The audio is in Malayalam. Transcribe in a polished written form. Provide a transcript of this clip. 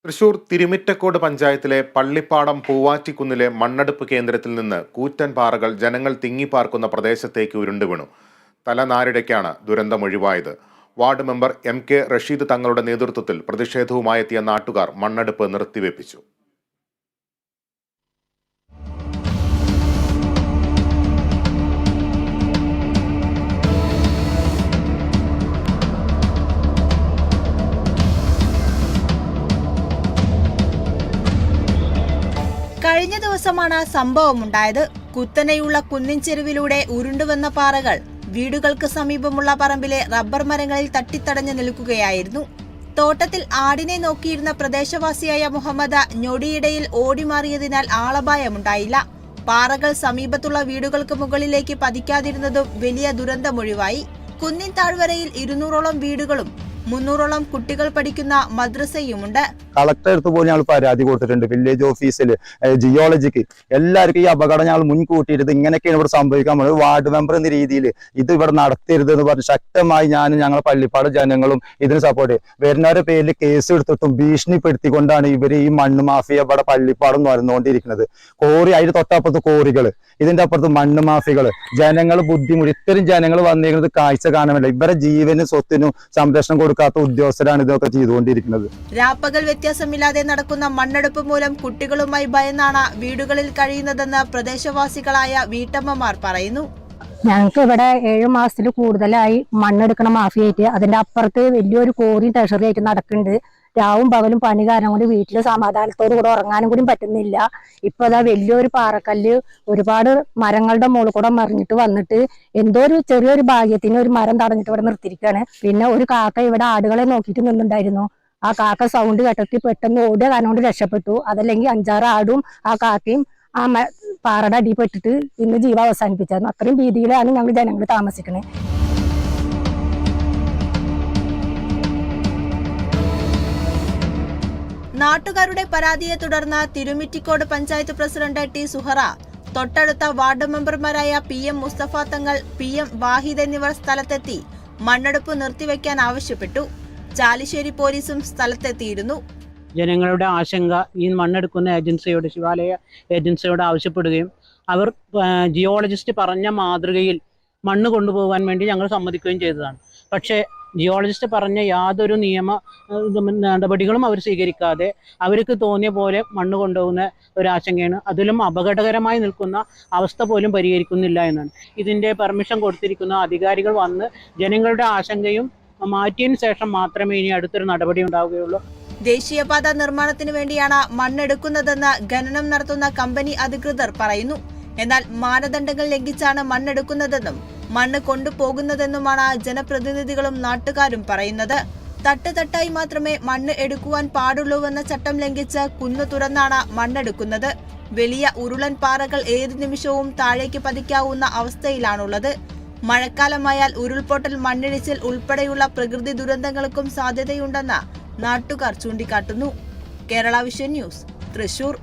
തൃശൂർ തിരുമിറ്റക്കോട് പഞ്ചായത്തിലെ പള്ളിപ്പാടം പൂവാറ്റിക്കുന്നിലെ മണ്ണെടുപ്പ് കേന്ദ്രത്തിൽ നിന്ന് കൂറ്റൻ പാറകൾ ജനങ്ങൾ തിങ്ങിപ്പാർക്കുന്ന പ്രദേശത്തേക്ക് ഉരുണ്ടുവീണു. തലനാരിടയ്ക്കാണ് ദുരന്തമൊഴിവായത്. വാർഡ് മെമ്പർ MK റഷീദ് തങ്ങളുടെ നേതൃത്വത്തിൽ പ്രതിഷേധവുമായെത്തിയ നാട്ടുകാർ മണ്ണെടുപ്പ് നിർത്തിവെപ്പിച്ചു. കഴിഞ്ഞ ദിവസമാണ് സംഭവമുണ്ടായത്. കുത്തനെയുള്ള കുന്നിൻ ചെരുവിലൂടെ ഉരുണ്ടുവന്ന പാറകൾ വീടുകൾക്ക് സമീപമുള്ള പറമ്പിലെ റബ്ബർ മരങ്ങളിൽ തട്ടിത്തടഞ്ഞു നിൽക്കുകയായിരുന്നു. തോട്ടത്തിൽ ആടിനെ നോക്കിയിരുന്ന പ്രദേശവാസിയായ മുഹമ്മദ് ഞൊടിയിടയിൽ ഓടിമാറിയതിനാൽ ആളപായമുണ്ടായില്ല. പാറകൾ സമീപത്തുള്ള വീടുകൾക്ക് മുകളിലേക്ക് പതിക്കാതിരുന്നതും വലിയ ദുരന്തമൊഴിവായി. കുന്നിൻ താഴ്വരയിൽ 200ഓളം വീടുകളും 300ഓളം കുട്ടികൾ പഠിക്കുന്ന മദ്രസയുമുണ്ട്. കളക്ടർ അടുത്ത് പോലും ഞങ്ങൾ പരാതി കൊടുത്തിട്ടുണ്ട്. വില്ലേജ് ഓഫീസിൽ, ജിയോളജിക്ക്, എല്ലാവർക്കും ഈ അപകടം ഞങ്ങൾ മുൻകൂട്ടിയിട്ട് ഇങ്ങനെയൊക്കെയാണ് ഇവിടെ സംഭവിക്കാൻ പോകുന്നത്. വാർഡ് മെമ്പർ എന്ന രീതിയിൽ ഇത് ഇവിടെ നടത്തരുത് എന്ന് പറഞ്ഞ് ശക്തമായി ഞാനും ഞങ്ങൾ പള്ളിപ്പാട് ജനങ്ങളും ഇതിന് സപ്പോർട്ട് വരുന്നവരുടെ പേരിൽ കേസ് എടുത്തിട്ടും ഭീഷണിപ്പെടുത്തിക്കൊണ്ടാണ് ഇവർ ഈ മണ്ണ് മാഫിയ ഇവിടെ പള്ളിപ്പാടം നടന്നുകൊണ്ടിരിക്കുന്നത്. കോറി, അതിന് തൊട്ടപ്പുറത്ത് കോറികൾ, ഇതിന്റെ അപ്പുറത്ത് മണ്ണ് മാഫികൾ, ജനങ്ങൾ ബുദ്ധിമുട്ട്. ഇത്തരം ജനങ്ങൾ വന്നിരിക്കുന്നത് കാഴ്ച കാണാനില്ല. ഇവരുടെ ജീവനും സ്വത്തിനും സംരക്ഷണം കൊടുക്കാത്ത ഉദ്യോഗസ്ഥരാണ് ഇതൊക്കെ ചെയ്തുകൊണ്ടിരിക്കുന്നത്. രാപ്പകൽ വ്യത്യാസമില്ലാതെ നടക്കുന്ന മണ്ണെടുപ്പ് മൂലം കുട്ടികളുമായി ഭയന്നാണ് വീടുകളിൽ കഴിയുന്നതെന്ന് പ്രദേശവാസികളായ വീട്ടമ്മമാർ പറയുന്നു. ഞങ്ങൾക്ക് ഇവിടെ 7 മാസത്തിൽ കൂടുതലായി മണ്ണെടുക്കണ മാഫിയായിട്ട്, അതിന്റെ അപ്പുറത്ത് വലിയൊരു കോറിയും ട്രഷറി ആയിട്ട് നടക്കുന്നുണ്ട്. രാവും പകലും പണി കാരണം കൊണ്ട് വീട്ടിൽ സമാധാനത്തോടു കൂടെ ഉറങ്ങാനും കൂടി പറ്റുന്നില്ല. ഇപ്പൊ അതാ വലിയൊരു പാറക്കല്ല് ഒരുപാട് മരങ്ങളുടെ മുകളിൽ കൂടെ മറിഞ്ഞിട്ട് വന്നിട്ട് എന്തോ ഒരു ചെറിയൊരു ഭാഗ്യത്തിന് ഒരു മരം തടഞ്ഞിട്ട് ഇവിടെ നിർത്തിയിരിക്കുകയാണ്. പിന്നെ ഒരു കാക്ക ഇവിടെ ആടുകളെ നോക്കിയിട്ട് നിന്നുണ്ടായിരുന്നു. ആ കാക്ക സൗണ്ട് കേട്ടിട്ട് പെട്ടെന്ന് ഓടിയ കാരണം കൊണ്ട് രക്ഷപ്പെട്ടു. അതല്ലെങ്കിൽ 5-6 ആടും ആ കാക്കയും ആ പാറയുടെ അടിപ്പെട്ടിട്ട് ഇന്ന് ജീവ അവസാനിപ്പിച്ചായിരുന്നു. അത്രയും ഭീതിയിലാണ് ഞങ്ങൾ ജനങ്ങൾ താമസിക്കുന്നത്. നാട്ടുകാരുടെ പരാതിയെ തുടർന്ന് തിരുമിറ്റിക്കോട് പഞ്ചായത്ത് പ്രസിഡന്റ് T സുഹറ, തൊട്ടടുത്ത വാർഡ് മെമ്പർമാരായ PM മുസ്തഫ തങ്ങൾ, PM വാഹിദ് എന്നിവർ സ്ഥലത്തെത്തി മണ്ണെടുപ്പ് നിർത്തിവെക്കാൻ ആവശ്യപ്പെട്ടു. ചാലിശ്ശേരി പോലീസും സ്ഥലത്തെത്തിയിരുന്നു. ജനങ്ങളുടെ ആശങ്ക ഈ മണ്ണെടുക്കുന്ന ഏജൻസിയോട്, ശിവാലയ ഏജൻസിയോട് ആവശ്യപ്പെടുകയും അവർ ജിയോളജിസ്റ്റ് പറഞ്ഞ മാതൃകയിൽ മണ്ണ് കൊണ്ടുപോകാൻ വേണ്ടി ഞങ്ങൾ സമ്മതിക്കുകയും ചെയ്തതാണ്. പക്ഷേ ജിയോളജിസ്റ്റ് പറഞ്ഞ യാതൊരു നിയമ നടപടികളും അവർ സ്വീകരിക്കാതെ അവർക്ക് തോന്നിയ പോലെ മണ്ണ് കൊണ്ടുപോകുന്ന ഒരു ആശങ്കയാണ്. അതിലും അപകടകരമായി നിൽക്കുന്ന അവസ്ഥ പോലും പരിഹരിക്കുന്നില്ല എന്നാണ്. ഇതിൻ്റെ പെർമിഷൻ കൊടുത്തിരിക്കുന്ന അധികാരികൾ വന്ന് ജനങ്ങളുടെ ആശങ്കയും മാറ്റിയതിന് ശേഷം മാത്രമേ ഇനി അടുത്തൊരു നടപടി ഉണ്ടാവുകയുള്ളൂ. ദേശീയപാത നിർമ്മാണത്തിന് വേണ്ടിയാണ് മണ്ണെടുക്കുന്നതെന്ന് ഖനനം നടത്തുന്ന കമ്പനി അധികൃതർ പറയുന്നു. എന്നാൽ മാനദണ്ഡങ്ങൾ ലംഘിച്ചാണ് മണ്ണെടുക്കുന്നതെന്നും മണ്ണ് കൊണ്ടുപോകുന്നതെന്നുമാണ് ജനപ്രതിനിധികളും നാട്ടുകാരും പറയുന്നത്. തട്ടുതട്ടായി മാത്രമേ മണ്ണ് എടുക്കുവാൻ പാടുള്ളൂവെന്ന ചട്ടം ലംഘിച്ച് കുന്നു തുറന്നാണ് മണ്ണെടുക്കുന്നത്. വലിയ ഉരുളൻ പാറകൾ ഏതു നിമിഷവും താഴേക്ക് പതിക്കാവുന്ന അവസ്ഥയിലാണുള്ളത്. മഴക്കാലമായാൽ ഉരുൾപൊട്ടൽ, മണ്ണിടിച്ചിൽ ഉൾപ്പെടെയുള്ള പ്രകൃതി ദുരന്തങ്ങൾക്കും സാധ്യതയുണ്ടെന്ന് നാട്ടുകാർ ചൂണ്ടിക്കാട്ടുന്നു. Kerala vision news, Thrissur.